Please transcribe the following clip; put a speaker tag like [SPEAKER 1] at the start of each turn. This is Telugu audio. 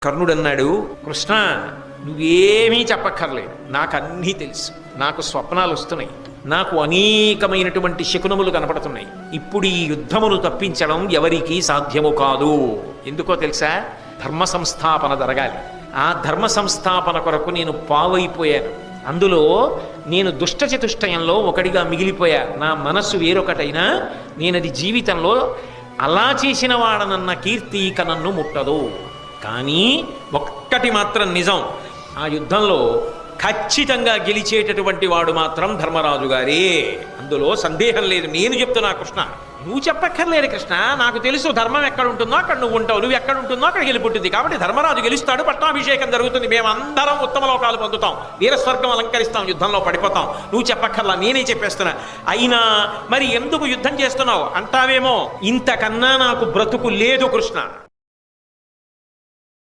[SPEAKER 1] కర్ణుడన్నాడు, కృష్ణ నువ్వేమీ చెప్పక్కర్లేదు, నాకు అన్నీ తెలుసు. నాకు స్వప్నాలు వస్తున్నాయి, నాకు అనేకమైనటువంటి శకునములు కనపడుతున్నాయి. ఇప్పుడు ఈ యుద్ధమును తప్పించడం ఎవరికీ సాధ్యము కాదు. ఎందుకో తెలుసా? ధర్మ సంస్థాపన జరగాలి. ఆ ధర్మ సంస్థాపన కొరకు నేను పావైపోయాను. అందులో నేను దుష్టచతుష్టయంలో ఒకడిగా మిగిలిపోయా. నా మనస్సు వేరొకటైనా నేనది జీవితంలో అలా చేసిన వాడనన్న కీర్తి ఇక నన్ను ముట్టదు. కానీ ఒక్కటి మాత్రం నిజం, ఆ యుద్ధంలో ఖచ్చితంగా గెలిచేటటువంటి వాడు మాత్రం ధర్మరాజు గారే. అందులో సందేహం లేదు. నేను చెప్తున్నా కృష్ణ, నువ్వు చెప్పక్కర్లేదు కృష్ణ, నాకు తెలుసు ధర్మం ఎక్కడ ఉంటుందో అక్కడ నువ్వు ఉంటావు, నువ్వు ఎక్కడ ఉంటుందో అక్కడ గెలుపుంటుంది. కాబట్టి ధర్మరాజు గెలుస్తాడు, పట్టాభిషేకం జరుగుతుంది, మేమందరం ఉత్తమ లోకాలు పొందుతాం, వీరస్వర్గం అలంకరిస్తాం, యుద్ధంలో పడిపోతాం. నువ్వు చెప్పక్కర్లా, నేనే చెప్పేస్తున్నా. అయినా మరి ఎందుకు యుద్ధం చేస్తున్నావు అంటావేమో, ఇంతకన్నా నాకు బ్రతుకు లేదు కృష్ణ.